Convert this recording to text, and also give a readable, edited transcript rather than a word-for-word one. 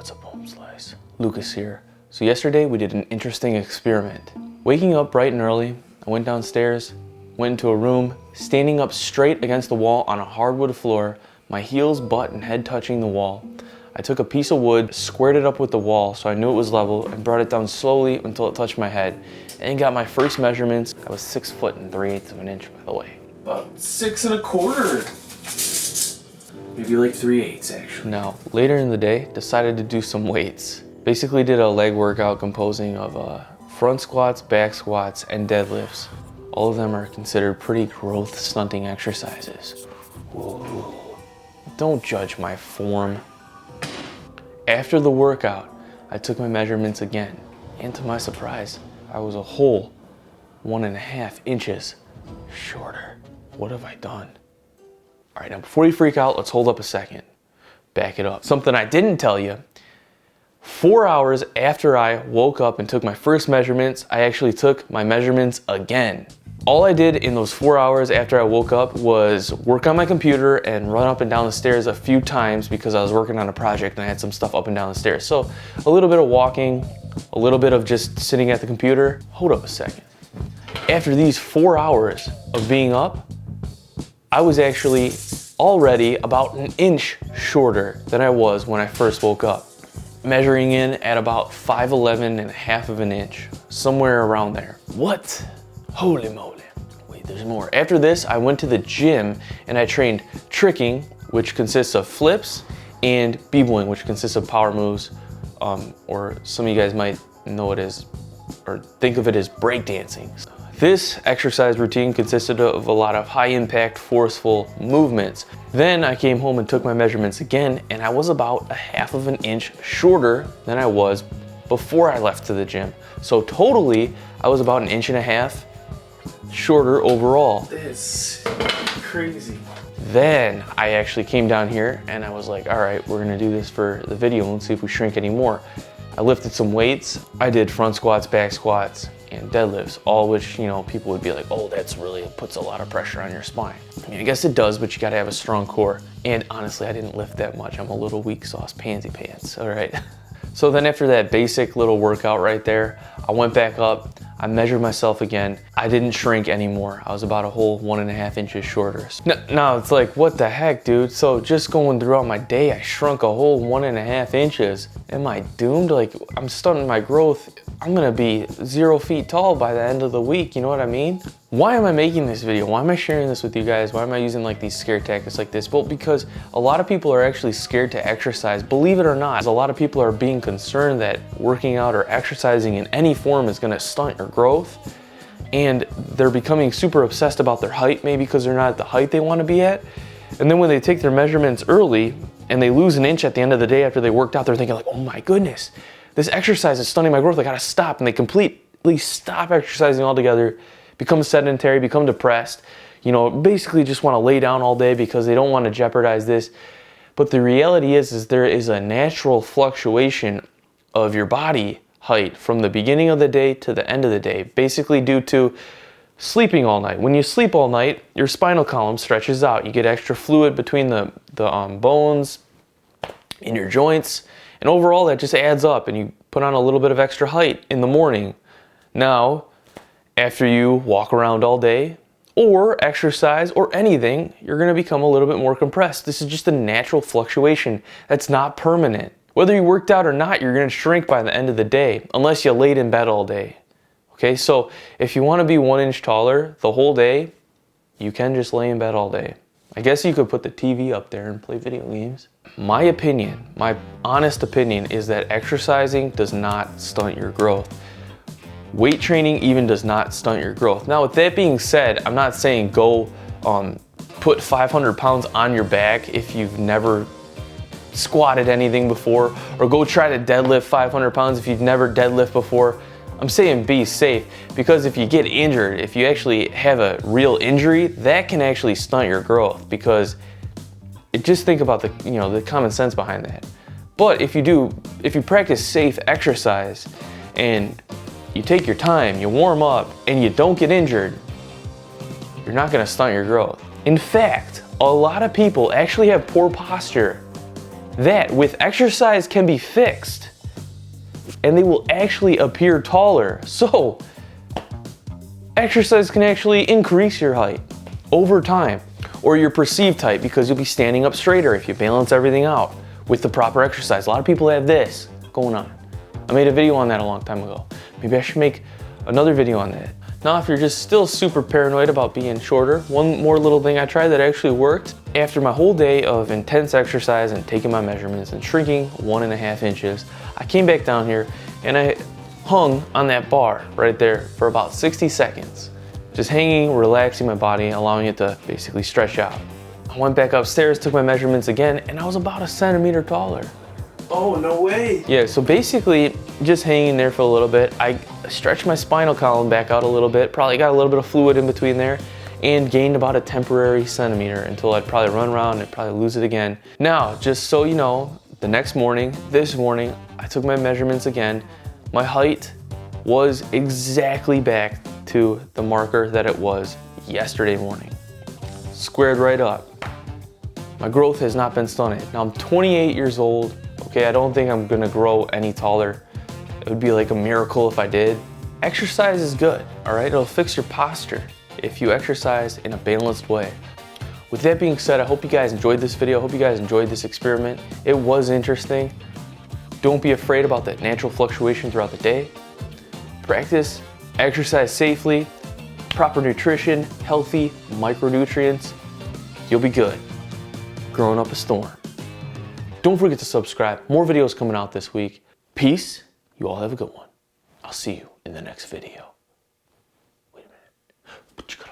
What's up, home slice? Lucas here. So yesterday we did an interesting experiment. Waking up bright and early, I went downstairs, went into a room, standing up straight against the wall on a hardwood floor, my heels, butt, and head touching the wall. I took a piece of wood, squared it up with the wall so I knew it was level, and brought it down slowly until it touched my head, and got my first measurements. I was 6 foot and 3/8 of an inch, by the way. About 6 1/4. Maybe like 3/8 actually. Now, later in the day, decided to do some weights. Basically did a leg workout composing of front squats, back squats, and deadlifts. All of them are considered pretty growth stunting exercises. Whoa. Don't judge my form. After the workout, I took my measurements again, and to my surprise, I was a whole 1.5 inches shorter. What have I done? All right, now before you freak out, let's hold up a second. Back it up. Something I didn't tell you, 4 hours after I woke up and took my first measurements, I actually took my measurements again. All I did in those 4 hours after I woke up was work on my computer and run up and down the stairs a few times because I was working on a project and I had some stuff up and down the stairs. So a little bit of walking, a little bit of just sitting at the computer. Hold up a second. After these 4 hours of being up, I was actually already about 1 inch shorter than I was when I first woke up. Measuring in at about 5'11.5 of an inch, somewhere around there. What? Holy moly. Wait, there's more. After this, I went to the gym and I trained tricking, which consists of flips, and bboying, which consists of power moves, or some of you guys might know it as, or think of it as breakdancing. This exercise routine consisted of a lot of high impact, forceful movements. Then I came home and took my measurements again, and I was about 1/2 of an inch shorter than I was before I left to the gym. So totally, I was about 1.5 inches shorter overall. That's crazy. Then I actually came down here and I was like, all right, we're gonna do this for the video and see if we shrink any more. I lifted some weights. I did front squats, back squats, and deadlifts, all which, you know, people would be like, oh, that's really puts a lot of pressure on your spine. I mean, I guess it does, but you gotta have a strong core. And honestly, I didn't lift that much. I'm a little weak sauce pansy pants, all right? So then after that basic little workout right there, I went back up, I measured myself again. I didn't shrink anymore. I was about a whole 1.5 inches shorter. Now it's like, what the heck, dude? So just going throughout my day, I shrunk a whole 1.5 inches. Am I doomed? Like, I'm stunting my growth. I'm gonna be 0 feet tall by the end of the week, you know what I mean? Why am I making this video? Why am I sharing this with you guys? Why am I using like these scare tactics like this? Well, because a lot of people are actually scared to exercise. Believe it or not, a lot of people are being concerned that working out or exercising in any form is gonna stunt your growth. And they're becoming super obsessed about their height, maybe because they're not at the height they wanna be at. And then when they take their measurements early and they lose 1 inch at the end of the day after they worked out, they're thinking like, oh my goodness, this exercise is stunting my growth, I gotta stop. And they completely stop exercising altogether, become sedentary, become depressed, you know, basically just wanna lay down all day because they don't wanna jeopardize this. But the reality is there is a natural fluctuation of your body height from the beginning of the day to the end of the day, basically due to sleeping all night. When you sleep all night, your spinal column stretches out. You get extra fluid between the bones in your joints, and overall that just adds up and you put on a little bit of extra height in the morning. Now, after you walk around all day or exercise or anything, you're gonna become a little bit more compressed. This is just a natural fluctuation that's not permanent. Whether you worked out or not, you're gonna shrink by the end of the day, unless you laid in bed all day. Okay, so if you wanna be 1 inch taller the whole day, you can just lay in bed all day. I guess you could put the TV up there and play video games. My opinion, my honest opinion, is that exercising does not stunt your growth. Weight training even does not stunt your growth. Now, with that being said, I'm not saying go put 500 pounds on your back if you've never squatted anything before, or go try to deadlift 500 pounds if you've never deadlift before. I'm saying be safe, because if you get injured, if you actually have a real injury, that can actually stunt your growth, because just think about the common sense behind that. But if you practice safe exercise and you take your time, you warm up, and you don't get injured, you're not gonna stunt your growth. In fact, a lot of people actually have poor posture that with exercise can be fixed and they will actually appear taller. So exercise can actually increase your height over time, or your perceived height, because you'll be standing up straighter if you balance everything out with the proper exercise. A lot of people have this going on. I made a video on that a long time ago. Maybe I should make another video on that. Now, if you're just still super paranoid about being shorter, one more little thing I tried that actually worked. After my whole day of intense exercise and taking my measurements and shrinking 1.5 inches, I came back down here and I hung on that bar right there for about 60 seconds. Just hanging, relaxing my body, allowing it to basically stretch out. I went back upstairs, took my measurements again, and I was about 1 centimeter taller. Oh, no way. Yeah, so basically just hanging there for a little bit. I stretched my spinal column back out a little bit, probably got a little bit of fluid in between there, and gained about a temporary centimeter until I'd probably run around and probably lose it again. Now, just so you know, the next morning, this morning, I took my measurements again. My height was exactly back to the marker that it was yesterday morning. Squared right up. My growth has not been stunted. Now I'm 28 years old. Okay, I don't think I'm gonna grow any taller. It would be like a miracle if I did. Exercise is good, all right? It'll fix your posture if you exercise in a balanced way. With that being said, I hope you guys enjoyed this video. I hope you guys enjoyed this experiment. It was interesting. Don't be afraid about that natural fluctuation throughout the day. Practice, exercise safely, proper nutrition, healthy micronutrients. You'll be good. Growing up a storm. Don't forget to subscribe. More videos coming out this week. Peace. You all have a good one. I'll see you in the next video. Wait a minute.